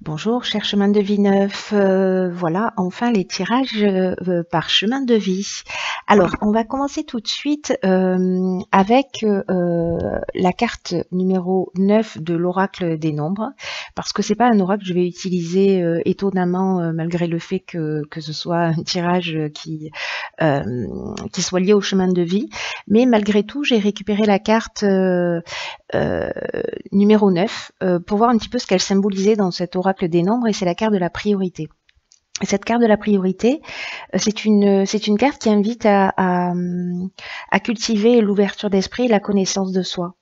Bonjour, cher chemin de vie neuf. Voilà, enfin les tirages par chemin de vie. Alors, on va commencer tout de suite avec la carte numéro 9 de l'oracle des nombres, parce que c'est pas un oracle que je vais utiliser étonnamment, malgré le fait que ce soit un tirage qui soit lié au chemin de vie. Mais malgré tout, j'ai récupéré la carte numéro 9 pour voir un petit peu ce qu'elle symbolisait dans cet oracle des nombres, et c'est la carte de la priorité. Et cette carte de la priorité, c'est une carte qui invite à cultiver l'ouverture d'esprit et la connaissance de soi.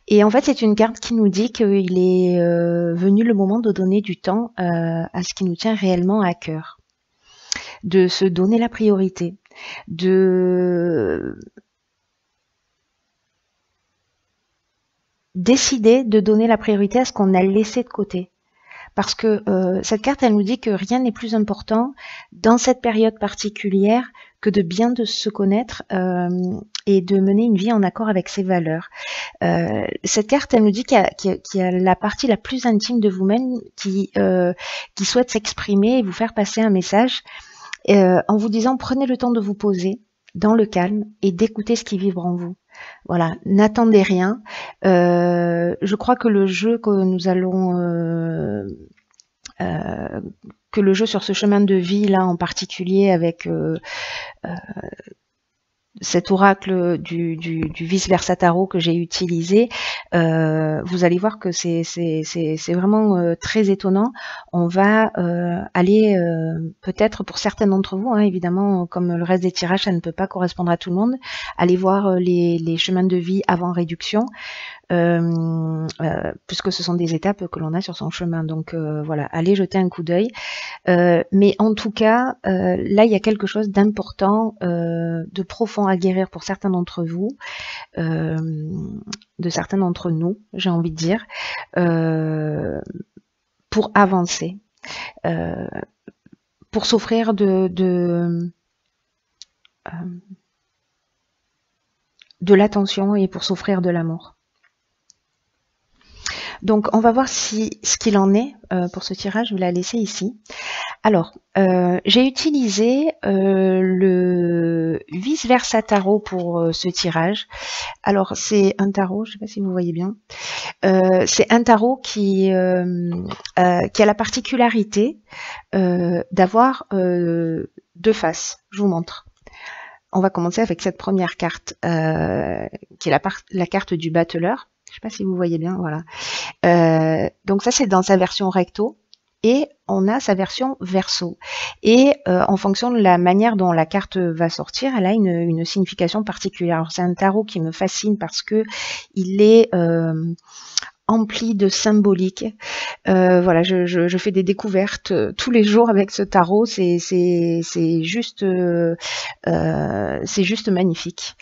Et en fait, c'est une carte qui nous dit qu'il est venu le moment de donner du temps à ce qui nous tient réellement à cœur, de se donner la priorité, de décider de donner la priorité à ce qu'on a laissé de côté. Parce que cette carte, elle nous dit que rien n'est plus important dans cette période particulière que de bien de se connaître et de mener une vie en accord avec ses valeurs. Cette carte, elle nous dit qu'il y a la partie la plus intime de vous-même qui souhaite s'exprimer et vous faire passer un message en vous disant: prenez le temps de vous poser dans le calme et d'écouter ce qui vibre en vous. Voilà, n'attendez rien. Je crois que le jeu que nous allons que le jeu sur ce chemin de vie là en particulier avec cet oracle du vice versa tarot que j'ai utilisé, vous allez voir que c'est vraiment très étonnant. On va aller peut-être pour certains d'entre vous, hein, évidemment comme le reste des tirages ça ne peut pas correspondre à tout le monde, aller voir les chemins de vie avant réduction, puisque ce sont des étapes que l'on a sur son chemin. Donc voilà, allez jeter un coup d'œil. Mais en tout cas, là, il y a quelque chose d'important, de profond à guérir pour certains d'entre vous, de certains d'entre nous, j'ai envie de dire, pour avancer, pour s'offrir de l'attention et pour s'offrir de l'amour. Donc, on va voir ce qu'il en est pour ce tirage. Je vais la laisser ici. Alors, j'ai utilisé le vice versa tarot pour ce tirage. Alors, c'est un tarot, je ne sais pas si vous voyez bien. C'est un tarot qui a la particularité d'avoir deux faces. Je vous montre. On va commencer avec cette première carte, qui est la carte du battleur. Je ne sais pas si vous voyez bien, voilà. Donc ça, c'est dans sa version recto. Et on a sa version verso. Et en fonction de la manière dont la carte va sortir, elle a une signification particulière. C'est un tarot qui me fascine parce que il est empli de symbolique. Voilà, je fais des découvertes tous les jours avec ce tarot. C'est juste magnifique.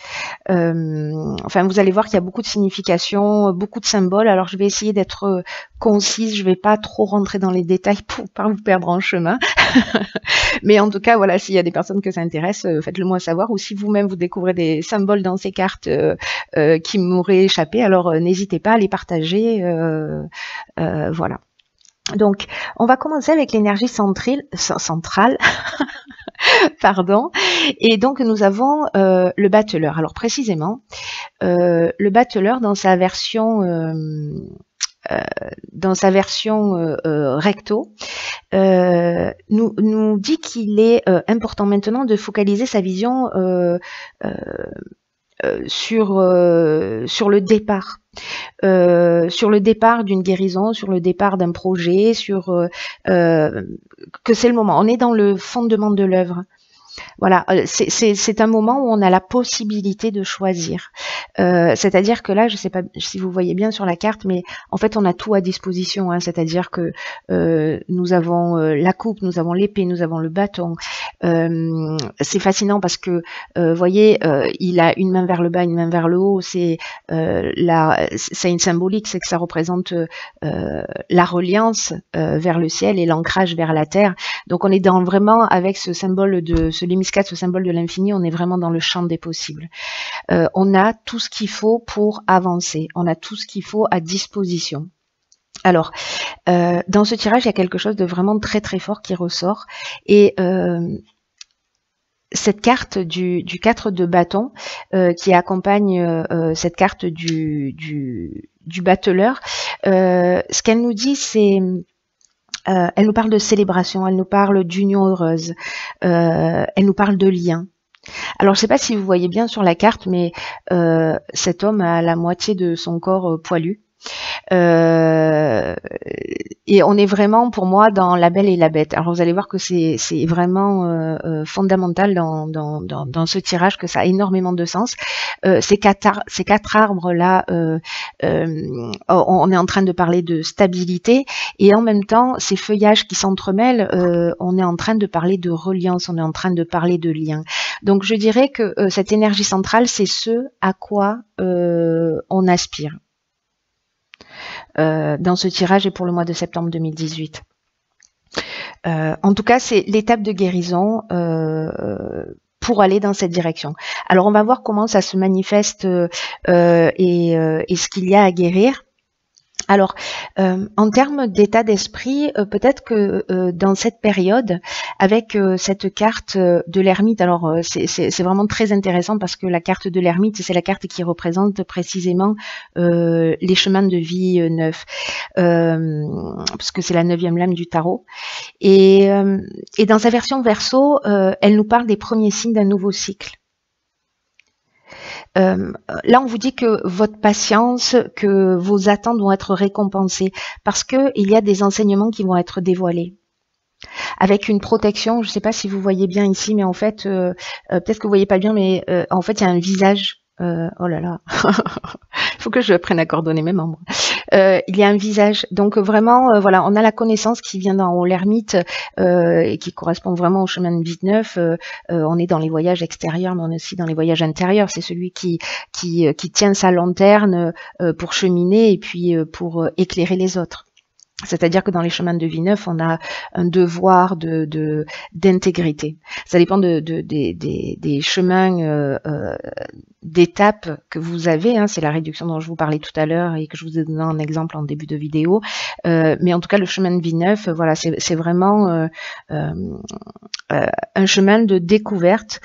Enfin, vous allez voir qu'il y a beaucoup de significations, beaucoup de symboles. Alors, je vais essayer d'être concise. Je vais pas trop rentrer dans les détails pour pas vous perdre en chemin. Mais en tout cas, voilà, s'il y a des personnes que ça intéresse, faites-le moi savoir. Ou si vous-même vous découvrez des symboles dans ces cartes qui m'auraient échappé, alors n'hésitez pas à les partager. Voilà. Donc, on va commencer avec l'énergie centrale. Pardon. Et donc, nous avons le battleur. Alors, précisément, le battleur dans sa version recto, nous dit qu'il est important maintenant de focaliser sa vision sur le départ. Sur le départ d'une guérison, sur le départ d'un projet, que c'est le moment. On est dans le fondement de l'œuvre. Voilà, c'est un moment où on a la possibilité de choisir. C'est-à-dire que là, je ne sais pas si vous voyez bien sur la carte, mais en fait, on a tout à disposition. Hein, c'est-à-dire que nous avons la coupe, nous avons l'épée, nous avons le bâton. C'est fascinant parce que, voyez, il a une main vers le bas, une main vers le haut. C'est une symbolique, c'est que ça représente la reliance vers le ciel et l'ancrage vers la terre. Donc, on est vraiment avec ce symbole ce Lémiscat, ce symbole de l'infini, on est vraiment dans le champ des possibles. On a tout ce qu'il faut pour avancer, on a tout ce qu'il faut à disposition. Alors, dans ce tirage, il y a quelque chose de vraiment très très fort qui ressort. Et cette carte du 4 de bâton qui accompagne cette carte du battleur, ce qu'elle nous dit, c'est... elle nous parle de célébration, elle nous parle d'union heureuse, elle nous parle de lien. Alors, je ne sais pas si vous voyez bien sur la carte, mais cet homme a la moitié de son corps poilu. Et on est vraiment, pour moi, dans La Belle et la Bête. Alors, vous allez voir que c'est vraiment fondamental dans ce tirage, que ça a énormément de sens. Ces quatre arbres-là, on est en train de parler de stabilité, et en même temps, ces feuillages qui s'entremêlent, on est en train de parler de reliance, on est en train de parler de lien. Donc, je dirais que cette énergie centrale, c'est ce à quoi on aspire. Dans ce tirage et pour le mois de septembre 2018. En tout cas, c'est l'étape de guérison pour aller dans cette direction. Alors, on va voir comment ça se manifeste et ce qu'il y a à guérir. Alors, en termes d'état d'esprit, peut-être que dans cette période, avec cette carte de l'ermite, alors c'est vraiment très intéressant parce que la carte de l'ermite, c'est la carte qui représente précisément les chemins de vie neufs, parce que c'est la 9e lame du tarot. Et dans sa version verso, elle nous parle des premiers signes d'un nouveau cycle. Là, on vous dit que votre patience, que vos attentes vont être récompensées parce que il y a des enseignements qui vont être dévoilés avec une protection. Je ne sais pas si vous voyez bien ici, mais en fait, peut-être que vous voyez pas bien, mais en fait, il y a un visage. Oh là là, il faut que je prenne à coordonner mes membres. Il y a un visage, donc vraiment, voilà, on a la connaissance qui vient d'en haut, l'ermite, et qui correspond vraiment au chemin de vie neuf. On est dans les voyages extérieurs, mais on est aussi dans les voyages intérieurs. C'est celui qui tient sa lanterne pour cheminer et puis pour éclairer les autres. C'est-à-dire que dans les chemins de vie neuf, on a un devoir d'intégrité. Ça dépend des chemins d'étapes que vous avez. Hein. C'est la réduction dont je vous parlais tout à l'heure et que je vous ai donné un exemple en début de vidéo. Mais en tout cas, le chemin de vie neuf, voilà, c'est vraiment un chemin de découverte,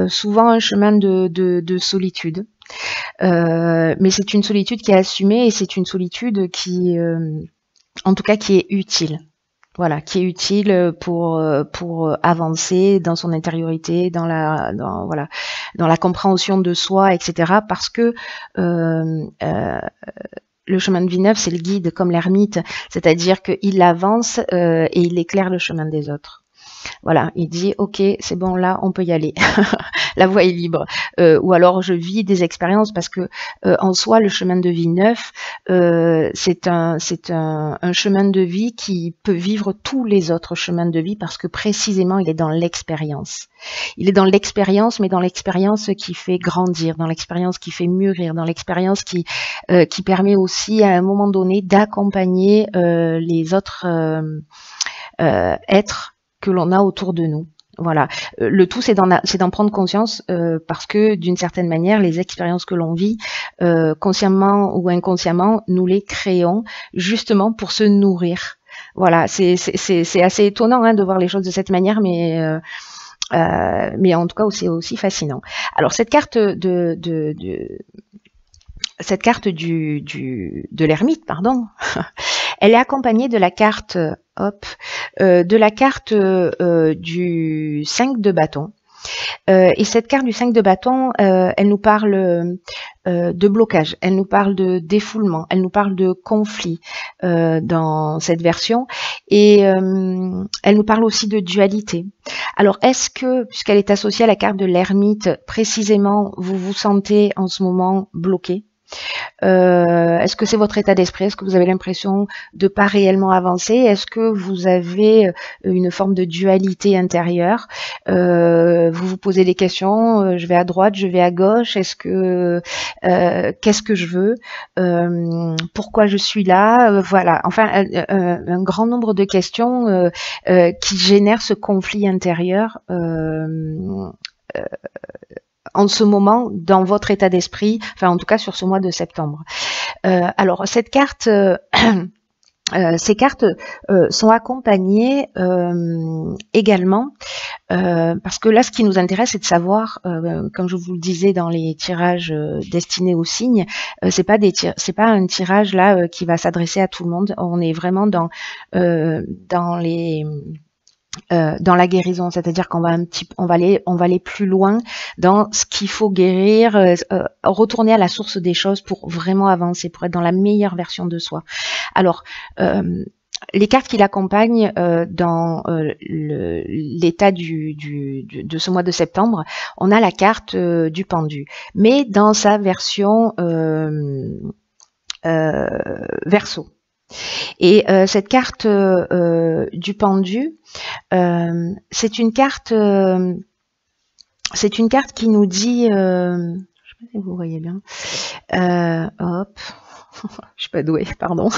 souvent un chemin de solitude. Mais c'est une solitude qui est assumée et c'est une solitude qui... en tout cas qui est utile, voilà, qui est utile pour avancer dans son intériorité, dans la compréhension de soi, etc. Parce que le chemin de vie neuf, c'est le guide comme l'ermite, c'est-à-dire qu'il avance et il éclaire le chemin des autres. Voilà, il dit ok, c'est bon, là on peut y aller, la voie est libre. Ou alors je vis des expériences parce que en soi le chemin de vie neuf, c'est un chemin de vie qui peut vivre tous les autres chemins de vie parce que précisément il est dans l'expérience. Il est dans l'expérience, mais dans l'expérience qui fait grandir, dans l'expérience qui fait mûrir, dans l'expérience qui permet aussi à un moment donné d'accompagner les autres êtres que l'on a autour de nous. Voilà. Le tout, c'est d'en prendre conscience parce que d'une certaine manière, les expériences que l'on vit, consciemment ou inconsciemment, nous les créons justement pour se nourrir. Voilà, c'est assez étonnant hein, de voir les choses de cette manière, mais en tout cas, c'est aussi fascinant. Alors, cette carte cette carte de l'ermite, pardon, elle est accompagnée de la carte, de la carte du 5 de bâton. Et cette carte du 5 de bâton, elle nous parle de blocage, elle nous parle de défoulement, elle nous parle de conflit dans cette version, et elle nous parle aussi de dualité. Alors, est-ce que, puisqu'elle est associée à la carte de l'ermite, précisément, vous vous sentez en ce moment bloqué ? Est-ce que c'est votre état d'esprit? Est-ce que vous avez l'impression de pas réellement avancer? Est-ce que vous avez une forme de dualité intérieure? Vous vous posez des questions, je vais à droite, je vais à gauche, est-ce que qu'est-ce que je veux? Pourquoi je suis là? Voilà, enfin un grand nombre de questions qui génèrent ce conflit intérieur en ce moment dans votre état d'esprit, enfin en tout cas sur ce mois de septembre. Alors cette carte, Ces cartes sont accompagnées également, parce que là, ce qui nous intéresse, c'est de savoir, comme je vous le disais dans les tirages destinés aux signes, c'est pas un tirage là qui va s'adresser à tout le monde. On est vraiment dans la guérison, c'est-à-dire qu'on va on va aller plus loin dans ce qu'il faut guérir, retourner à la source des choses pour vraiment avancer, pour être dans la meilleure version de soi. Alors, les cartes qui l'accompagnent dans l'état de ce mois de septembre, on a la carte du pendu, mais dans sa version Verseau. Et cette carte du pendu, c'est une carte qui nous dit, je sais pas si vous voyez bien, hop, je suis pas douée, pardon.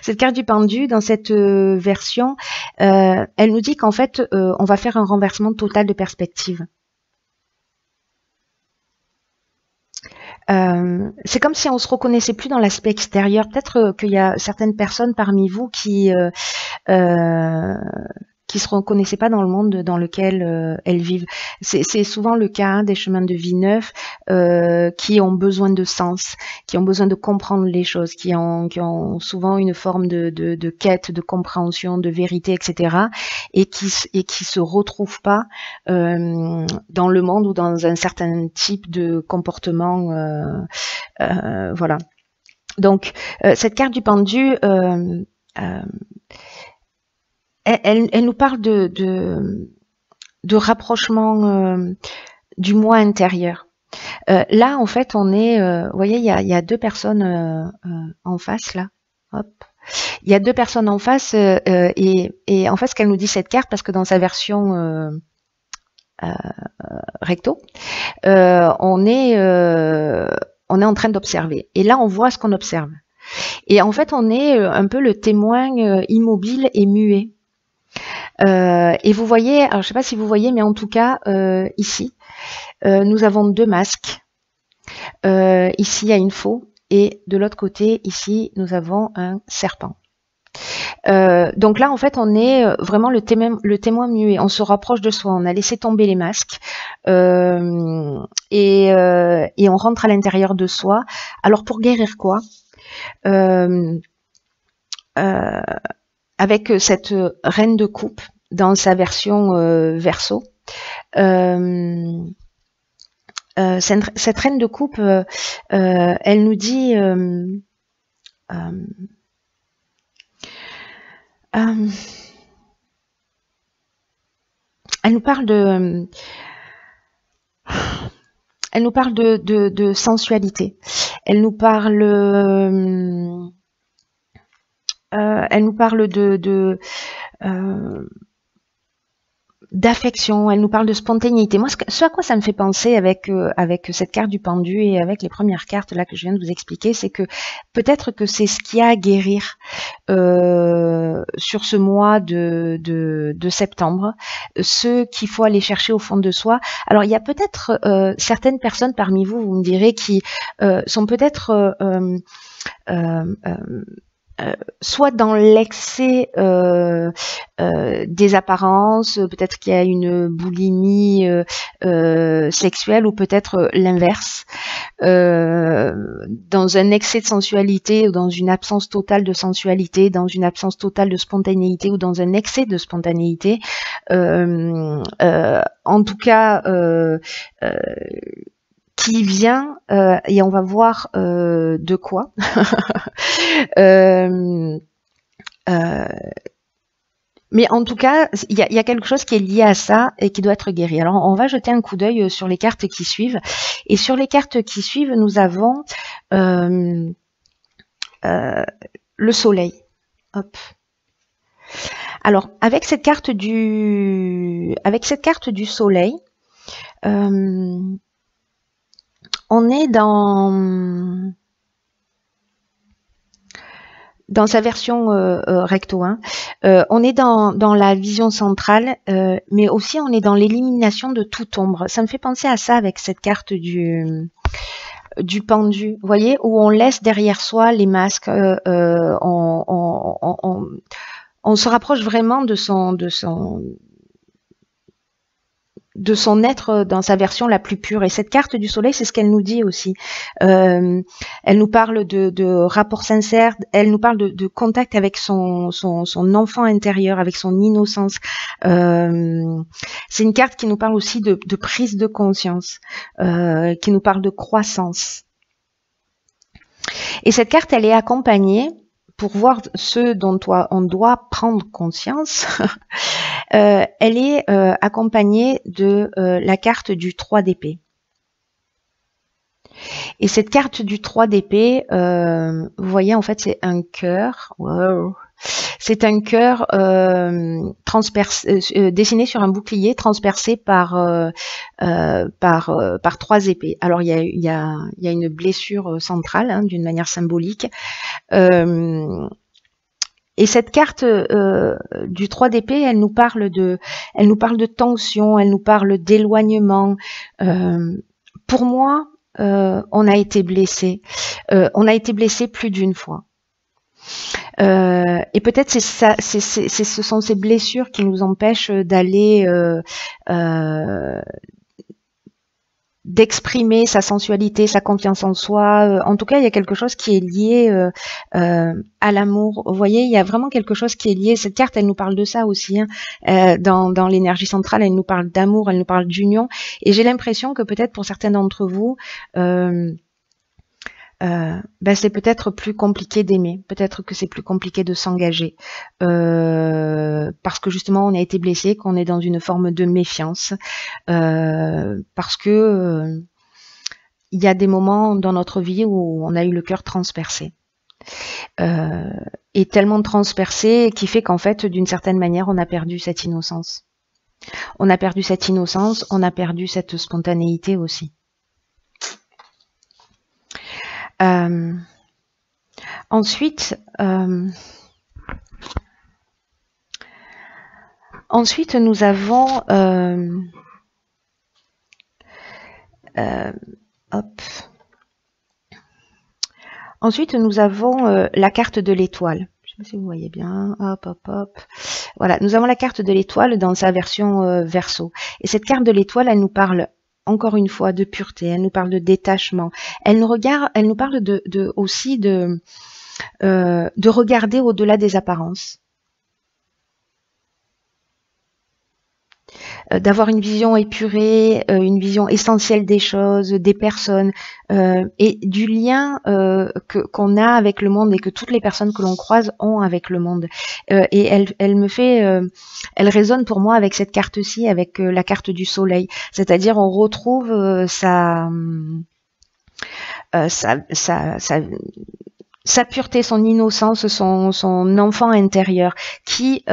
Cette carte du pendu, dans cette version, elle nous dit qu'en fait, on va faire un renversement total de perspective. C'est comme si on se reconnaissait plus dans l'aspect extérieur. Peut-être qu'il y a certaines personnes parmi vous qui se reconnaissaient pas dans le monde dans lequel elles vivent. C'est souvent le cas hein, des chemins de vie neufs qui ont besoin de sens, qui ont besoin de comprendre les choses, qui ont souvent une forme de quête, de compréhension, de vérité, etc. et qui se retrouvent pas dans le monde ou dans un certain type de comportement. Voilà. Donc cette carte du pendu, elle nous parle de rapprochement du moi intérieur. Là, en fait, on est, vous voyez, il y a deux personnes en face, là. Hop. Il y a deux personnes en face et en fait, ce qu'elle nous dit cette carte, parce que dans sa version recto, on est en train d'observer. Et là, on voit ce qu'on observe. Et en fait, on est un peu le témoin immobile et muet. Et vous voyez, alors je ne sais pas si vous voyez, mais en tout cas, ici, nous avons deux masques. Ici, il y a une faux. Et de l'autre côté, ici, nous avons un serpent. Donc là, en fait, on est vraiment le témoin muet. On se rapproche de soi. On a laissé tomber les masques et on rentre à l'intérieur de soi. Alors, pour guérir quoi avec cette reine de coupe dans sa version Verseau. Cette reine de coupe, elle nous dit elle nous parle de sensualité. Elle nous parle d'affection, elle nous parle de spontanéité. Moi, ce à quoi ça me fait penser avec cette carte du pendu et avec les premières cartes là que je viens de vous expliquer, c'est que peut-être que c'est ce qu'il y a à guérir sur ce mois de septembre, ce qu'il faut aller chercher au fond de soi. Alors, il y a peut-être certaines personnes parmi vous, vous me direz, qui sont peut-être soit dans l'excès des apparences, peut-être qu'il y a une boulimie sexuelle ou peut-être l'inverse, dans un excès de sensualité ou dans une absence totale de sensualité, dans une absence totale de spontanéité ou dans un excès de spontanéité. En tout cas, qui vient, et on va voir de quoi. Mais en tout cas, il y a quelque chose qui est lié à ça et qui doit être guéri. Alors, on va jeter un coup d'œil sur les cartes qui suivent. Et sur les cartes qui suivent, nous avons le soleil. Hop. Alors, avec cette carte du soleil, on est dans sa version recto, hein. On est dans la vision centrale, mais aussi on est dans l'élimination de toute ombre. Ça me fait penser à ça avec cette carte du du pendu, vous voyez, où on laisse derrière soi les masques, on se rapproche vraiment de son être dans sa version la plus pure. Et cette carte du soleil, c'est ce qu'elle nous dit aussi. Elle nous parle de rapport sincère, elle nous parle de contact avec son enfant intérieur, avec son innocence. C'est une carte qui nous parle aussi de prise de conscience, qui nous parle de croissance. Et cette carte, elle est accompagnée, pour voir ce dont on doit prendre conscience, elle est accompagnée de la carte du 3 d'épée. Et cette carte du 3 d'épée, vous voyez, en fait, c'est un cœur. Wow. C'est un cœur dessiné sur un bouclier, transpercé par 3 épées. Alors, il y a une blessure centrale, hein, d'une manière symbolique. Et cette carte du 3 d'épée, elle nous parle de tension, elle nous parle d'éloignement. Pour moi, on a été blessé. On a été blessé plus d'une fois. Et peut-être ce sont ces blessures qui nous empêchent d'aller d'exprimer sa sensualité, sa confiance en soi. En tout cas, il y a quelque chose qui est lié à l'amour. Vous voyez, il y a vraiment quelque chose qui est lié. Cette carte, elle nous parle de ça aussi. Hein. Dans l'énergie centrale, elle nous parle d'amour, elle nous parle d'union. Et j'ai l'impression que peut-être pour certains d'entre vous, c'est peut-être plus compliqué d'aimer, peut-être que c'est plus compliqué de s'engager, parce que justement on a été blessé, qu'on est dans une forme de méfiance, parce que il y a des moments dans notre vie où on a eu le cœur transpercé, et tellement transpercé qui fait qu'en fait d'une certaine manière on a perdu cette innocence. On a perdu cette innocence, on a perdu cette spontanéité aussi. Ensuite, nous avons Ensuite, nous avons la carte de l'étoile. Je ne sais pas si vous voyez bien. Hop, hop, hop. Voilà, nous avons la carte de l'étoile dans sa version Verseau. Et cette carte de l'étoile, elle nous parle encore une fois de pureté, elle nous parle de détachement, elle nous parle aussi de regarder au-delà des apparences, d'avoir une vision épurée, une vision essentielle des choses, des personnes, et du lien qu'on a avec le monde et que toutes les personnes que l'on croise ont avec le monde. Et elle résonne pour moi avec cette carte-ci, avec la carte du soleil. C'est-à-dire on retrouve sa pureté, son innocence, son enfant intérieur qui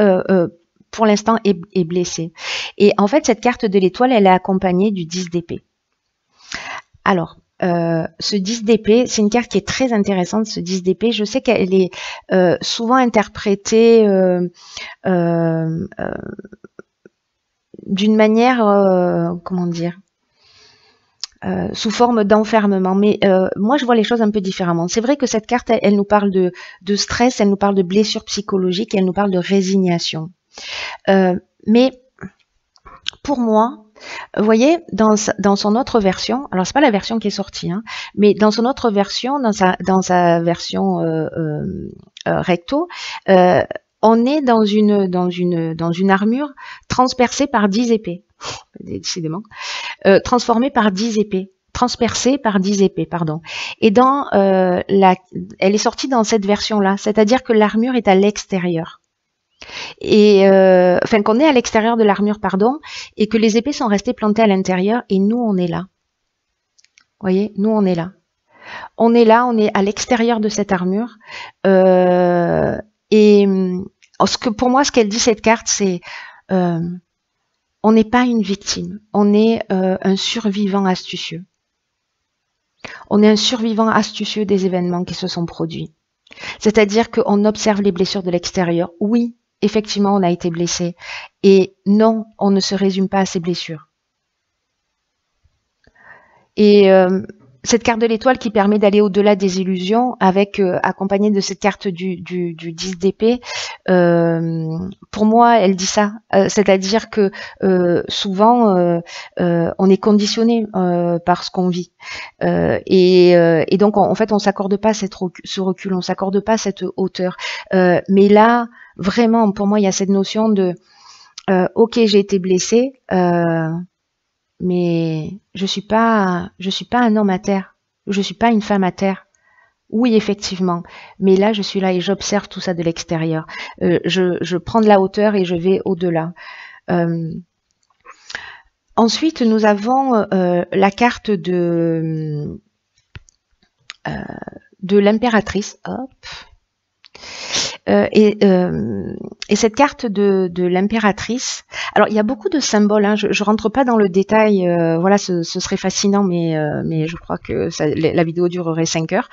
pour l'instant est blessé. Et en fait, cette carte de l'étoile, elle est accompagnée du 10 d'épée. Alors, ce 10 d'épée, c'est une carte qui est très intéressante, ce 10 d'épée. Je sais qu'elle est souvent interprétée d'une manière, comment dire, sous forme d'enfermement, mais moi je vois les choses un peu différemment. C'est vrai que cette carte, elle nous parle de stress, elle nous parle de blessures psychologiques, elle nous parle de résignation. Mais pour moi, vous voyez, dans son autre version, alors c'est pas la version qui est sortie, hein, mais dans son autre version, dans sa version recto, on est dans une armure transpercée par 10 épées, décidément, transformée par 10 épées. Transpercée par 10 épées, pardon. Et elle est sortie dans cette version-là, c'est-à-dire que l'armure est à l'extérieur. Et enfin qu'on est à l'extérieur de l'armure, pardon, et que les épées sont restées plantées à l'intérieur, et nous on est là. Vous voyez, nous on est là. On est là, on est à l'extérieur de cette armure. Et pour moi, ce qu'elle dit cette carte, c'est on n'est pas une victime, on est un survivant astucieux. On est un survivant astucieux des événements qui se sont produits. C'est-à-dire qu'on observe les blessures de l'extérieur. Oui, effectivement, on a été blessé. Et non, on ne se résume pas à ces blessures. Et cette carte de l'étoile qui permet d'aller au-delà des illusions, avec accompagnée de cette carte du 10 d'épée. Pour moi, elle dit ça, c'est-à-dire que souvent on est conditionné par ce qu'on vit, et donc en fait on s'accorde pas ce recul, on s'accorde pas cette hauteur. Mais là, vraiment, pour moi, il y a cette notion de ok, j'ai été blessée. Mais je suis pas un homme à terre, je suis pas une femme à terre. Oui, effectivement, mais là je suis là et j'observe tout ça de l'extérieur. Je prends de la hauteur et je vais au-delà. Ensuite, nous avons la carte de l'impératrice. Hop. Et cette carte de l'impératrice, alors il y a beaucoup de symboles, hein, je rentre pas dans le détail, voilà, ce serait fascinant, mais je crois que la vidéo durerait 5 heures.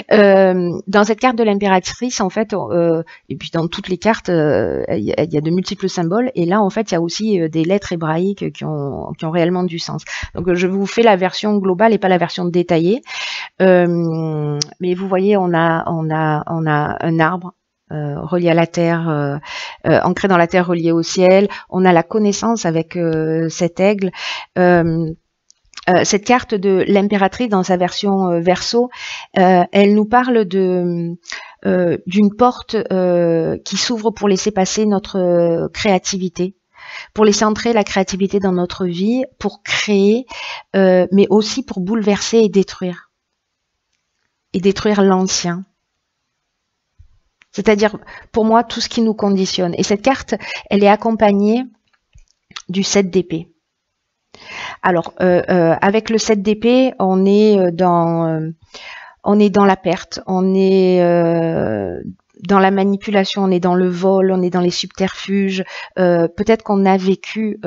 Dans cette carte de l'impératrice, en fait, et puis dans toutes les cartes, il y a de multiples symboles, et là en fait il y a aussi des lettres hébraïques qui ont réellement du sens. Donc je vous fais la version globale et pas la version détaillée. Mais vous voyez, on a un arbre relié à la terre, ancré dans la terre, relié au ciel. On a la connaissance avec cet aigle. Cette carte de l'impératrice dans sa version Verseau, elle nous parle d'une porte qui s'ouvre pour laisser passer notre créativité, pour laisser entrer la créativité dans notre vie, pour créer, mais aussi pour bouleverser et détruire l'ancien. C'est-à-dire, pour moi, tout ce qui nous conditionne. Et cette carte, elle est accompagnée du 7 d'épée. Alors, avec le 7 d'épée, on est dans la perte, on est dans la manipulation, on est dans le vol, on est dans les subterfuges. Peut-être qu'on a vécu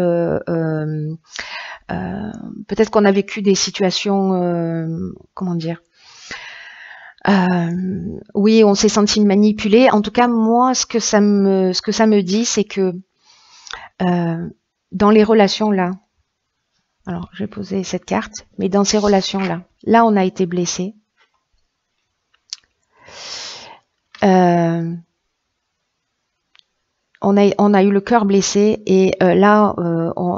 des situations, comment dire, oui, on s'est senti manipulé. En tout cas, moi, ce que ça me dit, c'est que dans les relations là, alors je vais poser cette carte, mais dans ces relations là on a été blessé. On a eu le cœur blessé, et là,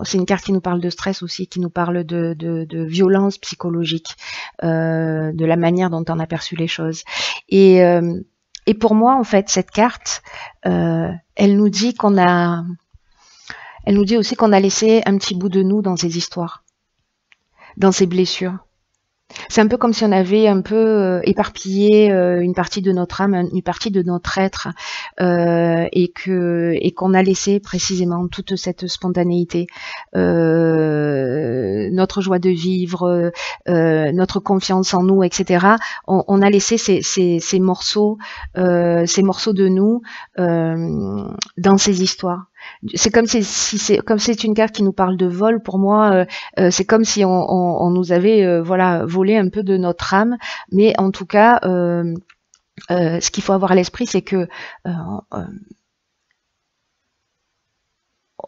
c'est une carte qui nous parle de stress aussi, qui nous parle de violence psychologique, de la manière dont on a perçu les choses. Et pour moi, en fait, cette carte, elle nous dit aussi qu'on a laissé un petit bout de nous dans ces histoires, dans ces blessures. C'est un peu comme si on avait un peu éparpillé une partie de notre âme, une partie de notre être, et qu'on a laissé précisément toute cette spontanéité, notre joie de vivre, notre confiance en nous, etc. On a laissé ces morceaux de nous dans ces histoires. C'est comme comme c'est une carte qui nous parle de vol. Pour moi, c'est comme si on nous avait voilà, volé un peu de notre âme. Mais en tout cas, ce qu'il faut avoir à l'esprit, c'est que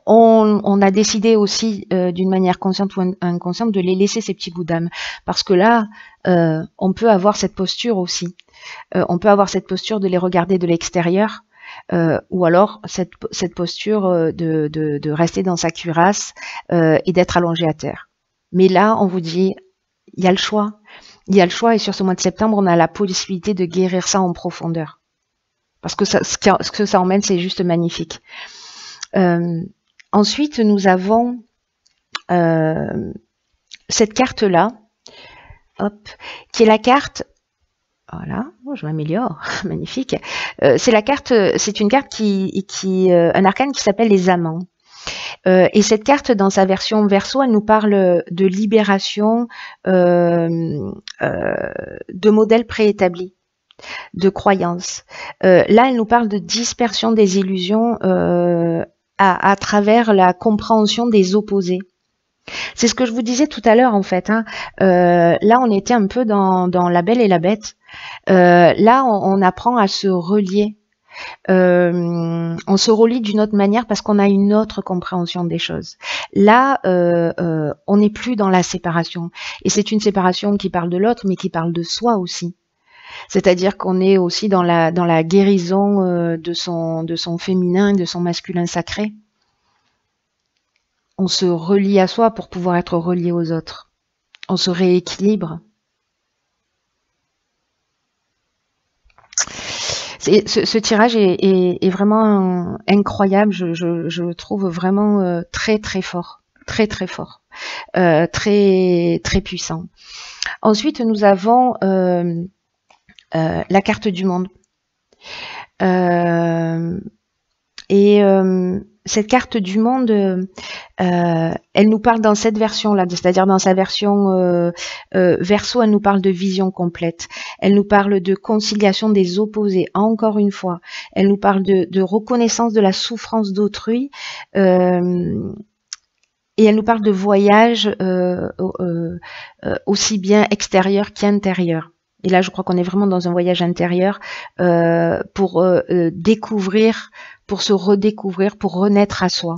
on a décidé aussi, d'une manière consciente ou inconsciente, de les laisser, ces petits bouts d'âme. Parce que là, on peut avoir cette posture aussi. On peut avoir cette posture de les regarder de l'extérieur. Ou alors cette posture de rester dans sa cuirasse et d'être allongé à terre. Mais là, on vous dit, il y a le choix. Il y a le choix, et sur ce mois de septembre, on a la possibilité de guérir ça en profondeur. Parce que ce que ça emmène, c'est juste magnifique. Ensuite, nous avons cette carte-là, hop, qui est la carte. Voilà, oh, je m'améliore, magnifique. C'est une carte un arcane qui s'appelle les amants. Et cette carte, dans sa version Verseau, elle nous parle de libération, de modèles préétablis, de croyances. Là, elle nous parle de dispersion des illusions à travers la compréhension des opposés. C'est ce que je vous disais tout à l'heure, en fait. Hein. Là, on était un peu dans La Belle et la Bête. Là, on apprend à se relier on se relie d'une autre manière parce qu'on a une autre compréhension des choses. Là, on n'est plus dans la séparation. Et c'est une séparation qui parle de l'autre, mais qui parle de soi aussi. C'est-à-dire qu'on est aussi dans la guérison de son féminin, de son masculin sacré. On se relie à soi pour pouvoir être relié aux autres. On se rééquilibre. Ce tirage est vraiment incroyable. Je le trouve vraiment très très fort, très très fort, très très puissant. Ensuite, nous avons la carte du monde. Cette carte du monde, elle nous parle dans cette version-là, c'est-à-dire dans sa version verso, elle nous parle de vision complète. Elle nous parle de conciliation des opposés, encore une fois. Elle nous parle de reconnaissance de la souffrance d'autrui. Et elle nous parle de voyage aussi bien extérieur qu'intérieur. Et là, je crois qu'on est vraiment dans un voyage intérieur pour découvrir, pour se redécouvrir, pour renaître à soi.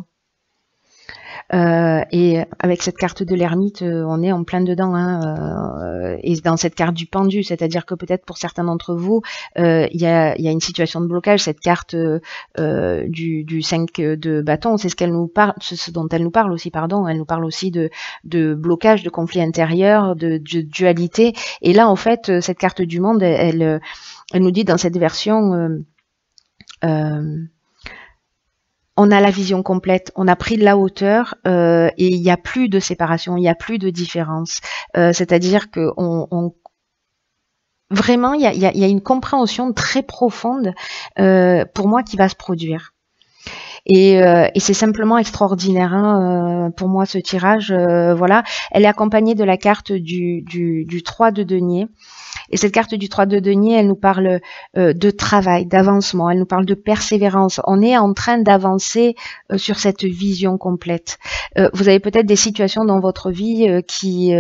Et avec cette carte de l'ermite, on est en plein dedans, hein, et dans cette carte du pendu, c'est-à-dire que peut-être pour certains d'entre vous, il y a une situation de blocage. Cette carte du 5 de bâton, c'est ce dont elle nous parle aussi, pardon. Elle nous parle aussi de blocage, de conflit intérieur, de dualité. Et là, en fait, cette carte du monde, elle nous dit dans cette version on a la vision complète, on a pris de la hauteur et il n'y a plus de séparation, il n'y a plus de différence. C'est-à-dire que vraiment, il y a une compréhension très profonde pour moi qui va se produire. Et c'est simplement extraordinaire, hein, pour moi, ce tirage. Voilà, elle est accompagnée de la carte du 3 de denier. Et cette carte du 3 de denier, elle nous parle de travail, d'avancement, elle nous parle de persévérance. On est en train d'avancer sur cette vision complète. Vous avez peut-être des situations dans votre vie qui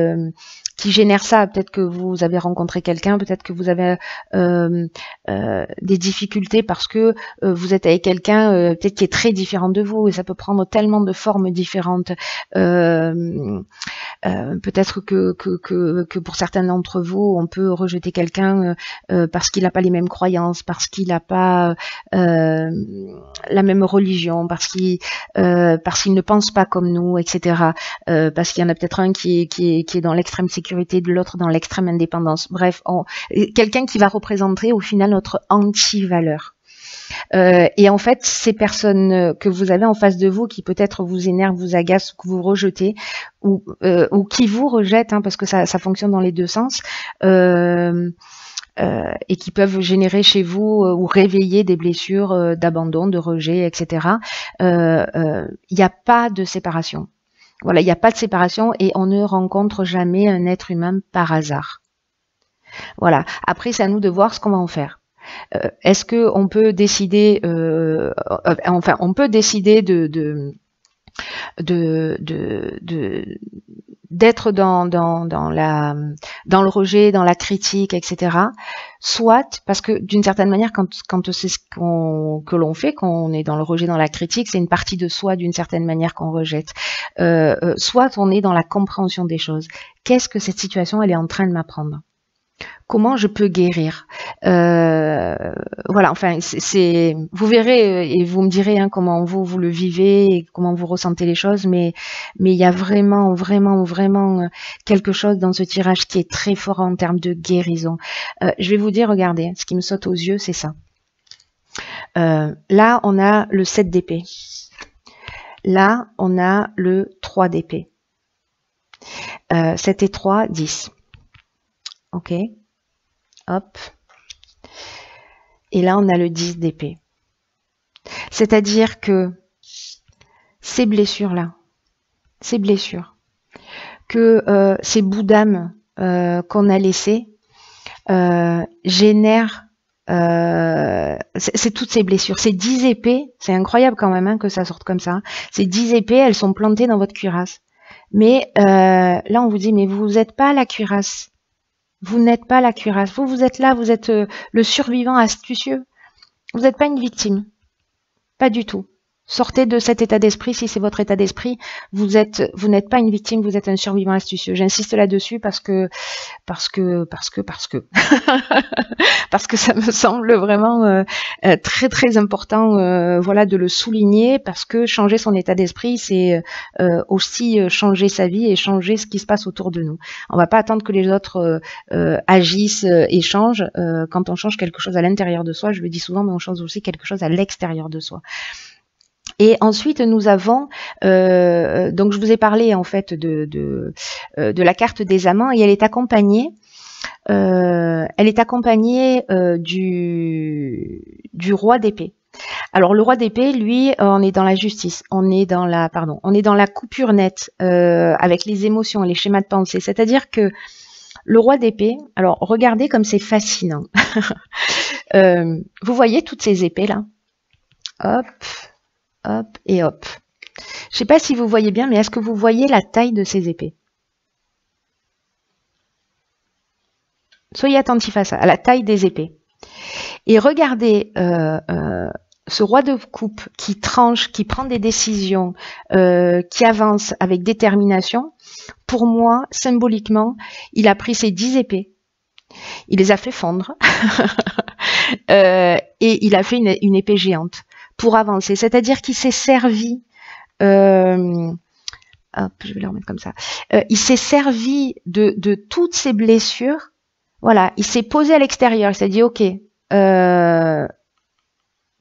génère ça. Peut-être que vous avez rencontré quelqu'un, peut-être que vous avez des difficultés parce que vous êtes avec quelqu'un peut-être qui est très différent de vous, et ça peut prendre tellement de formes différentes. Peut-être que pour certains d'entre vous, on peut rejeter quelqu'un parce qu'il n'a pas les mêmes croyances, parce qu'il n'a pas la même religion, parce qu'il ne pense pas comme nous, etc. Parce qu'il y en a peut-être un qui est dans l'extrême sécurité, de l'autre dans l'extrême indépendance. Bref, quelqu'un qui va représenter au final notre anti-valeur. Et en fait, ces personnes que vous avez en face de vous, qui peut-être vous énervent, vous agacent, que vous rejetez, ou qui vous rejettent, hein, parce que ça fonctionne dans les deux sens, et qui peuvent générer chez vous ou réveiller des blessures d'abandon, de rejet, etc. Il n'y a pas de séparation. Voilà, il n'y a pas de séparation et on ne rencontre jamais un être humain par hasard. Voilà. Après, c'est à nous de voir ce qu'on va en faire. Est-ce que on peut décider, enfin, on peut décider d'être dans le rejet, dans la critique, etc. Soit parce que d'une certaine manière, quand c'est ce que l'on fait, quand on est dans le rejet, dans la critique, c'est une partie de soi d'une certaine manière qu'on rejette. Soit on est dans la compréhension des choses. Qu'est-ce que cette situation elle est en train de m'apprendre? Comment je peux guérir? Voilà, enfin, vous verrez et vous me direz hein, comment vous le vivez et comment vous ressentez les choses, mais il y a vraiment quelque chose dans ce tirage qui est très fort en termes de guérison. Je vais vous dire, regardez, ce qui me saute aux yeux, c'est ça. Là, on a le 7 d'épée. Là, on a le 3 d'épée. 7 et 3, 10. Ok. Hop. Et là, on a le 10 d'épée. C'est-à-dire que ces blessures-là, ces blessures, que ces bouts d'âme qu'on a laissés génèrent, c'est toutes ces blessures. Ces 10 épées, c'est incroyable quand même hein, que ça sorte comme ça. Ces 10 épées, elles sont plantées dans votre cuirasse. Mais là, on vous dit, mais vous n'êtes pas la cuirasse. Vous n'êtes pas la cuirasse. Vous êtes là, vous êtes le survivant astucieux. Vous n'êtes pas une victime. Pas du tout. Sortez de cet état d'esprit, si c'est votre état d'esprit, vous n'êtes pas une victime, vous êtes un survivant astucieux. J'insiste là-dessus parce que parce que ça me semble vraiment très très important, voilà, de le souligner, parce que changer son état d'esprit, c'est aussi changer sa vie et changer ce qui se passe autour de nous. On va pas attendre que les autres agissent et changent. Quand on change quelque chose à l'intérieur de soi, je le dis souvent, mais on change aussi quelque chose à l'extérieur de soi. Et ensuite, nous avons, donc je vous ai parlé en fait de la carte des amants, et elle est accompagnée du roi d'épée. Alors le roi d'épée, lui, on est dans la justice, on est dans la coupure nette avec les émotions, les schémas de pensée. C'est-à-dire que le roi d'épée, alors regardez comme c'est fascinant. Vous voyez toutes ces épées là, hop. Hop et hop. Je ne sais pas si vous voyez bien, mais est-ce que vous voyez la taille de ces épées? Soyez attentifs à ça, à la taille des épées. Et regardez ce roi de coupe qui tranche, qui prend des décisions, qui avance avec détermination. Pour moi, symboliquement, il a pris ses 10 épées, il les a fait fondre et il a fait une épée géante pour avancer. C'est-à-dire qu'il s'est servi, hop, je vais le remettre comme ça, il s'est servi de toutes ces blessures. Voilà, il s'est posé à l'extérieur, il s'est dit, ok,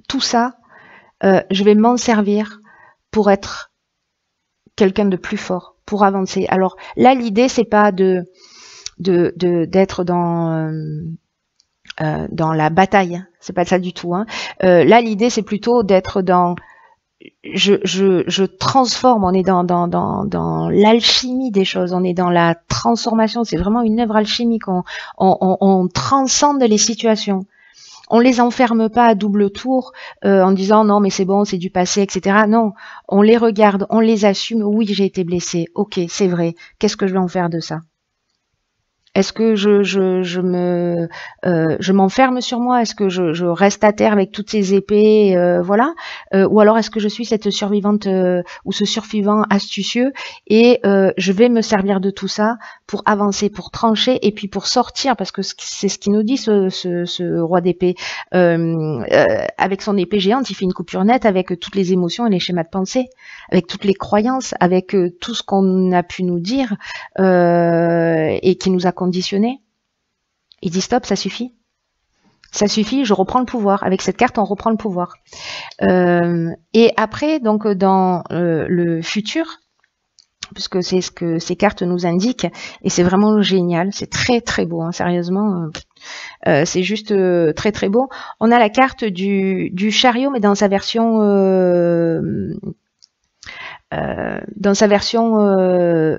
tout ça, je vais m'en servir pour être quelqu'un de plus fort, pour avancer. Alors là, l'idée, c'est pas d'être dans la bataille, c'est pas ça du tout. Hein. Là, l'idée, c'est plutôt d'être dans je transforme, on est dans l'alchimie des choses, on est dans la transformation, c'est vraiment une œuvre alchimique, on transcende les situations. On les enferme pas à double tour en disant non mais c'est bon, c'est du passé, etc. Non, on les regarde, on les assume. Oui, j'ai été blessée. Ok, c'est vrai. Qu'est-ce que je vais en faire de ça? Est-ce que je m'enferme sur moi? Est-ce que je reste à terre avec toutes ces épées, voilà? Ou alors est-ce que je suis cette survivante ou ce survivant astucieux et je vais me servir de tout ça pour avancer, pour trancher et puis pour sortir, parce que c'est ce qu'il nous dit ce roi d'épée. Avec son épée géante, il fait une coupure nette avec toutes les émotions et les schémas de pensée, avec toutes les croyances, avec tout ce qu'on a pu nous dire et qui nous a conditionné. Il dit stop, ça suffit. Ça suffit, je reprends le pouvoir. Avec cette carte, on reprend le pouvoir. Et après, donc dans le futur, puisque c'est ce que ces cartes nous indiquent, et c'est vraiment génial, c'est très très beau, hein, sérieusement, c'est juste très très beau. On a la carte du chariot, mais dans sa version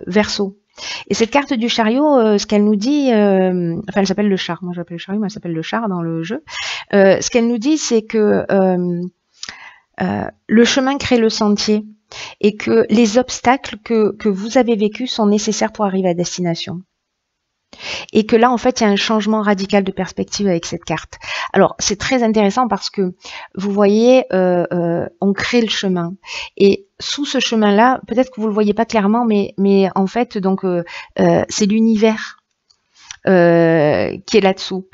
verso. Et cette carte du chariot, ce qu'elle nous dit, enfin elle s'appelle le char, moi j'appelle le chariot, mais elle s'appelle le char dans le jeu. Ce qu'elle nous dit, c'est que le chemin crée le sentier et que les obstacles que vous avez vécus sont nécessaires pour arriver à destination. Et que là, en fait, il y a un changement radical de perspective avec cette carte. Alors, c'est très intéressant parce que, vous voyez, on crée le chemin. Et sous ce chemin-là, peut-être que vous ne le voyez pas clairement, mais en fait, donc, c'est l'univers qui est là-dessous.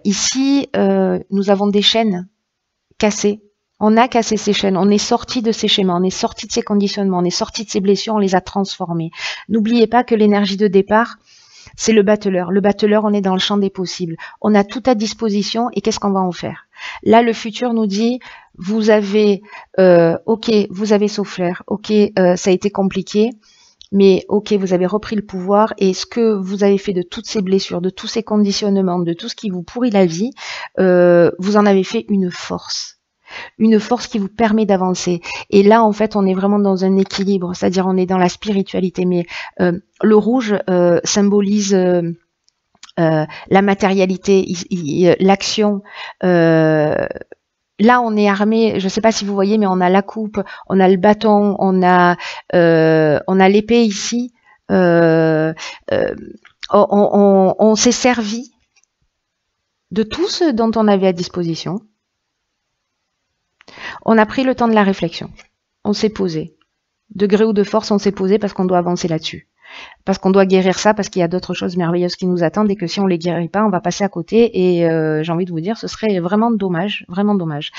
Ici, nous avons des chaînes cassées. On a cassé ces chaînes, on est sorti de ces schémas, on est sorti de ces conditionnements, on est sorti de ces blessures, on les a transformées. N'oubliez pas que l'énergie de départ, c'est le battleur. Le battleur, on est dans le champ des possibles. On a tout à disposition et qu'est-ce qu'on va en faire? Là, le futur nous dit, vous avez, ok, vous avez souffert, ok, ça a été compliqué, mais ok, vous avez repris le pouvoir et ce que vous avez fait de toutes ces blessures, de tous ces conditionnements, de tout ce qui vous pourrit la vie, vous en avez fait une force. Une force qui vous permet d'avancer. Et là, en fait, on est vraiment dans un équilibre, c'est-à-dire on est dans la spiritualité. Mais le rouge symbolise la matérialité, l'action. Là, on est armé, je ne sais pas si vous voyez, mais on a la coupe, on a le bâton, on a l'épée ici. On s'est servi de tout ce dont on avait à disposition. On a pris le temps de la réflexion. On s'est posé. De gré ou de force, on s'est posé parce qu'on doit avancer là-dessus. Parce qu'on doit guérir ça, parce qu'il y a d'autres choses merveilleuses qui nous attendent et que si on les guérit pas, on va passer à côté. Et j'ai envie de vous dire, ce serait vraiment dommage, vraiment dommage.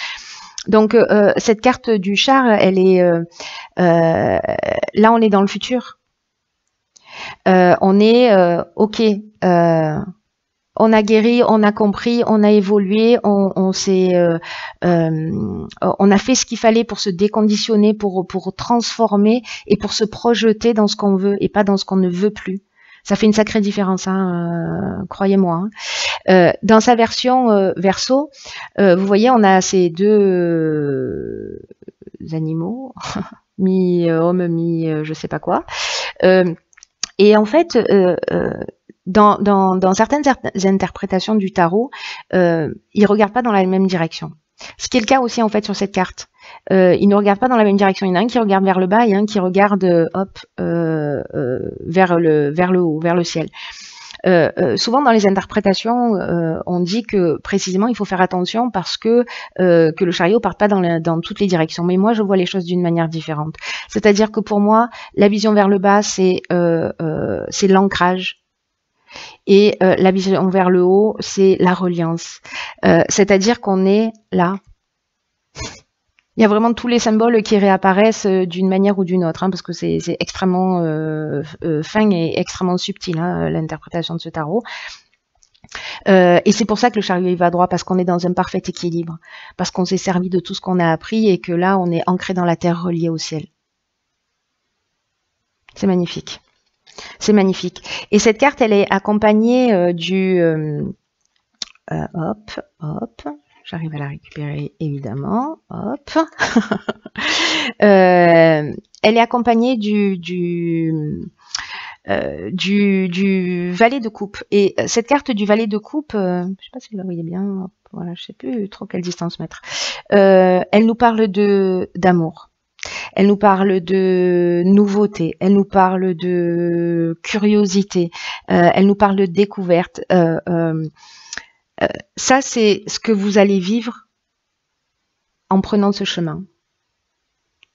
Donc cette carte du char, elle est là, on est dans le futur. On est ok. On a guéri, on a compris, on a évolué, on a fait ce qu'il fallait pour se déconditionner, pour transformer et pour se projeter dans ce qu'on veut et pas dans ce qu'on ne veut plus. Ça fait une sacrée différence, hein, croyez-moi. Hein. Dans sa version Verseau, vous voyez, on a ces deux animaux, mi-homme, mi-je sais pas quoi. Et en fait, dans certaines interprétations du tarot, ils regardent pas dans la même direction. Ce qui est le cas aussi en fait sur cette carte. Ils ne regardent pas dans la même direction. Il y en a un qui regarde vers le bas et un qui regarde vers le haut, vers le ciel. Souvent dans les interprétations, on dit que précisément il faut faire attention parce que le chariot part pas dans toutes les directions. Mais moi, je vois les choses d'une manière différente. C'est-à-dire que pour moi, la vision vers le bas, c'est l'ancrage. Et la vision vers le haut, c'est la reliance. C'est-à-dire qu'on est là. Il y a vraiment tous les symboles qui réapparaissent d'une manière ou d'une autre, hein, parce que c'est extrêmement fin et extrêmement subtil, hein, l'interprétation de ce tarot. Et c'est pour ça que le chariot il va droit, parce qu'on est dans un parfait équilibre, parce qu'on s'est servi de tout ce qu'on a appris et que là, on est ancré dans la terre, relié au ciel. C'est magnifique. C'est magnifique. Et cette carte, elle est accompagnée hop, j'arrive à la récupérer évidemment, hop. Elle est accompagnée du valet de coupe. Et cette carte du valet de coupe, je ne sais pas si vous la voyez bien, hop, voilà, je ne sais plus trop quelle distance mettre. Elle nous parle d'amour. Elle nous parle de nouveauté, elle nous parle de curiosité, elle nous parle de découverte. Ça, c'est ce que vous allez vivre en prenant ce chemin.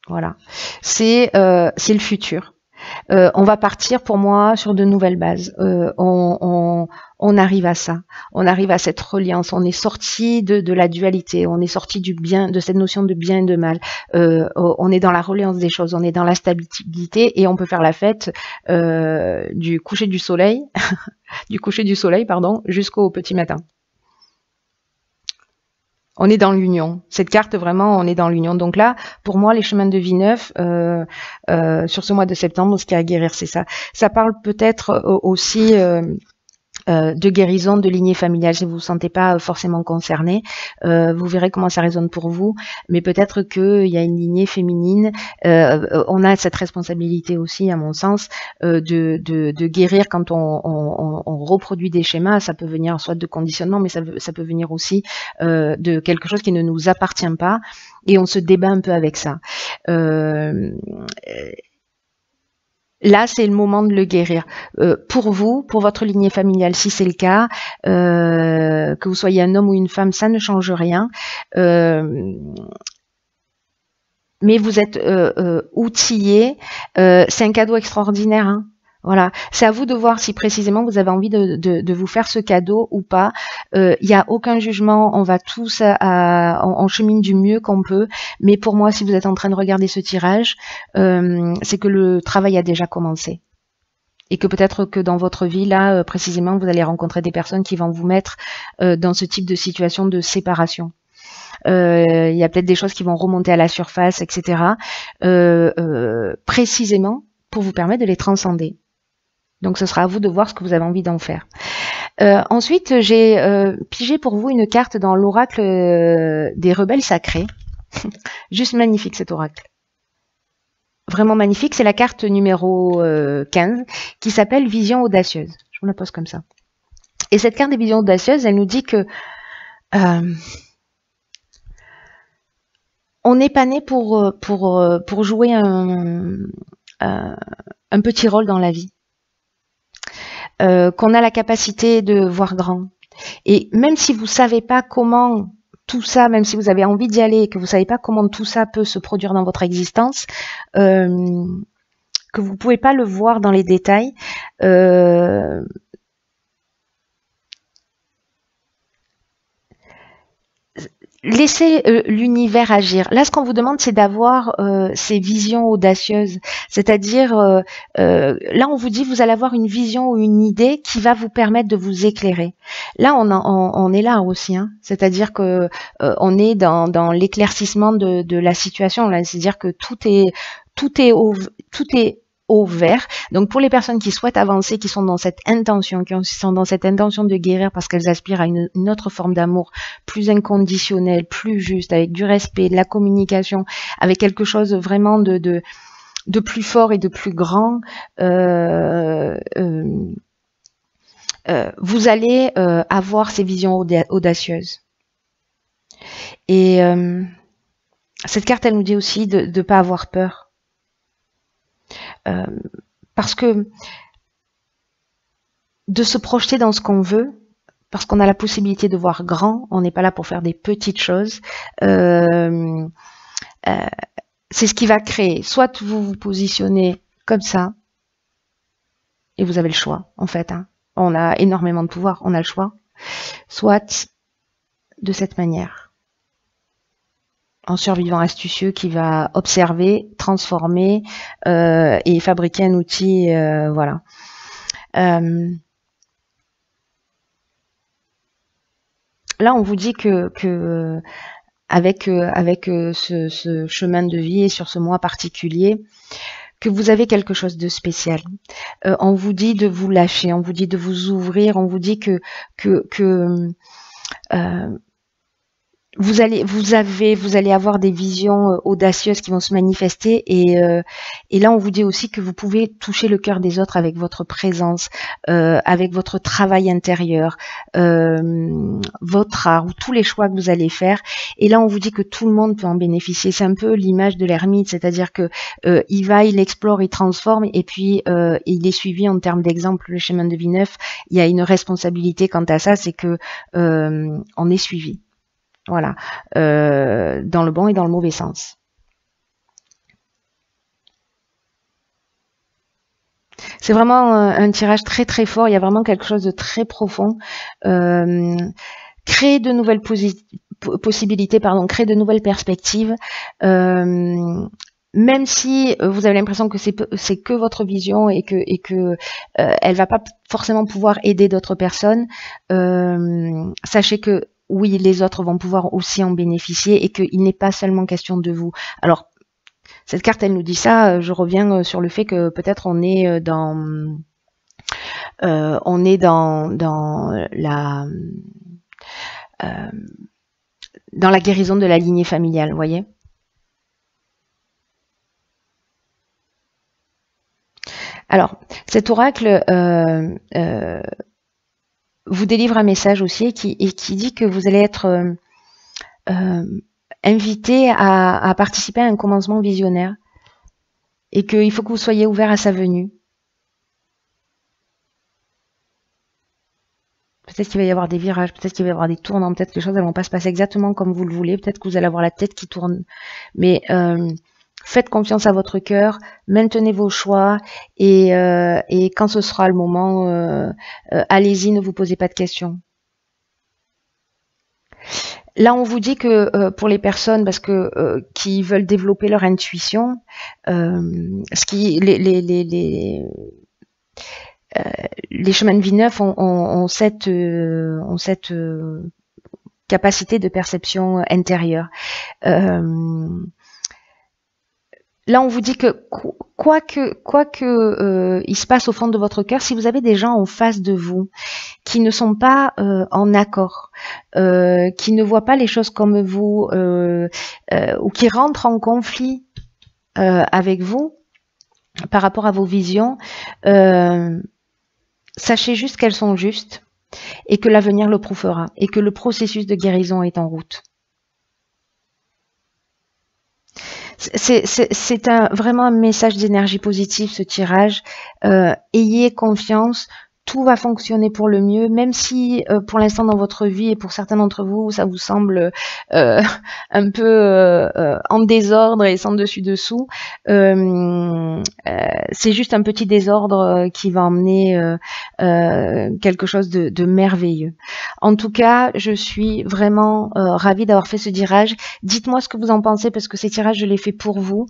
Voilà. C'est le futur. On va partir pour moi sur de nouvelles bases. On arrive à ça. On arrive à cette reliance. On est sorti de la dualité. On est sorti du bien, de cette notion de bien et de mal. On est dans la reliance des choses. On est dans la stabilité et on peut faire la fête du coucher du soleil, pardon, jusqu'au petit matin. On est dans l'union. Cette carte, vraiment, on est dans l'union. Donc là, pour moi, les chemins de vie neufs, sur ce mois de septembre, ce qui a à guérir, c'est ça. Ça parle peut-être aussi de guérison de lignée familiale. Si vous vous sentez pas forcément concerné, vous verrez comment ça résonne pour vous. Mais peut-être qu'il y a une lignée féminine. On a cette responsabilité aussi, à mon sens, de guérir quand on reproduit des schémas. Ça peut venir soit de conditionnement, mais ça peut venir aussi de quelque chose qui ne nous appartient pas. Et on se débat un peu avec ça. Là, c'est le moment de le guérir. Pour vous, pour votre lignée familiale, si c'est le cas, que vous soyez un homme ou une femme, ça ne change rien. Mais vous êtes outillé. C'est un cadeau extraordinaire. Hein. Voilà, c'est à vous de voir si précisément vous avez envie de vous faire ce cadeau ou pas. Il n'y a aucun jugement, on va tous on chemine du mieux qu'on peut. Mais pour moi, si vous êtes en train de regarder ce tirage, c'est que le travail a déjà commencé. Et que peut-être que dans votre vie, là, précisément, vous allez rencontrer des personnes qui vont vous mettre dans ce type de situation de séparation. Il y a peut-être des choses qui vont remonter à la surface, etc. Précisément pour vous permettre de les transcender. Donc ce sera à vous de voir ce que vous avez envie d'en faire. Ensuite, j'ai pigé pour vous une carte dans l'oracle des rebelles sacrés. Juste magnifique cet oracle. Vraiment magnifique. C'est la carte numéro 15 qui s'appelle Vision audacieuse. Je vous la pose comme ça. Et cette carte des visions audacieuses, elle nous dit que on n'est pas né pour jouer un petit rôle dans la vie. Qu'on a la capacité de voir grand. Et même si vous ne savez pas comment tout ça, même si vous avez envie d'y aller et que vous savez pas comment tout ça peut se produire dans votre existence, que vous pouvez pas le voir dans les détails, laissez l'univers agir. Là, ce qu'on vous demande, c'est d'avoir ces visions audacieuses. C'est-à-dire, là, on vous dit, vous allez avoir une vision ou une idée qui va vous permettre de vous éclairer. Là, on est là aussi. Hein. C'est-à-dire que on est dans l'éclaircissement de la situation. Là, c'est-à-dire que tout est au vert. Donc pour les personnes qui souhaitent avancer, qui sont dans cette intention, qui sont dans cette intention de guérir parce qu'elles aspirent à une autre forme d'amour plus inconditionnelle, plus juste, avec du respect, de la communication, avec quelque chose vraiment de plus fort et de plus grand, vous allez avoir ces visions audacieuses. Et cette carte, elle nous dit aussi de ne pas avoir peur. Parce que de se projeter dans ce qu'on veut, parce qu'on a la possibilité de voir grand, on n'est pas là pour faire des petites choses, c'est ce qui va créer. Soit vous vous positionnez comme ça, et vous avez le choix, en fait. Hein. On a énormément de pouvoir, on a le choix. Soit de cette manière. En survivant astucieux qui va observer, transformer et fabriquer un outil, voilà. Là, on vous dit que avec ce chemin de vie et sur ce mois particulier, que vous avez quelque chose de spécial. On vous dit de vous lâcher, on vous dit de vous ouvrir, on vous dit que vous allez avoir des visions audacieuses qui vont se manifester et là on vous dit aussi que vous pouvez toucher le cœur des autres avec votre présence, avec votre travail intérieur, votre art ou tous les choix que vous allez faire. Et là on vous dit que tout le monde peut en bénéficier. C'est un peu l'image de l'ermite, c'est-à-dire que il va, il explore, il transforme et puis il est suivi en termes d'exemple. Le chemin de vie neuf, il y a une responsabilité quant à ça, c'est que on est suivi. Voilà, dans le bon et dans le mauvais sens. C'est vraiment un tirage très très fort, il y a vraiment quelque chose de très profond. Créer de nouvelles possibilités, créer de nouvelles perspectives. Même si vous avez l'impression que c'est que votre vision et que elle va pas forcément pouvoir aider d'autres personnes, sachez que oui, les autres vont pouvoir aussi en bénéficier et qu'il n'est pas seulement question de vous. Alors, cette carte, elle nous dit ça, je reviens sur le fait que peut-être on est dans la guérison de la lignée familiale, vous voyez. Alors, cet oracle vous délivre un message aussi qui dit que vous allez être invité à participer à un commencement visionnaire et qu'il faut que vous soyez ouvert à sa venue. Peut-être qu'il va y avoir des virages, peut-être qu'il va y avoir des tournants, peut-être que les choses ne vont pas se passer exactement comme vous le voulez, peut-être que vous allez avoir la tête qui tourne. Mais faites confiance à votre cœur, maintenez vos choix et quand ce sera le moment, allez-y, ne vous posez pas de questions. Là, on vous dit que pour les personnes qui veulent développer leur intuition, les chemins de vie neufs ont cette capacité de perception intérieure. Là, on vous dit que quoi que il se passe au fond de votre cœur, si vous avez des gens en face de vous qui ne sont pas en accord, qui ne voient pas les choses comme vous, ou qui rentrent en conflit avec vous par rapport à vos visions, sachez juste qu'elles sont justes et que l'avenir le prouvera et que le processus de guérison est en route. C'est vraiment un message d'énergie positive, ce tirage. Ayez confiance, tout va fonctionner pour le mieux, même si pour l'instant dans votre vie et pour certains d'entre vous, ça vous semble un peu en désordre et sans dessus-dessous. C'est juste un petit désordre qui va emmener quelque chose de merveilleux. En tout cas, je suis vraiment ravie d'avoir fait ce tirage. Dites-moi ce que vous en pensez parce que ces tirages, je les fais pour vous.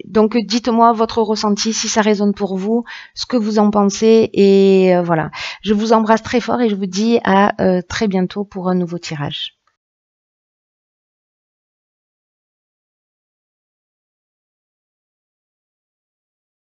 Donc, dites-moi votre ressenti, si ça résonne pour vous, ce que vous en pensez. Et voilà, je vous embrasse très fort et je vous dis à très bientôt pour un nouveau tirage.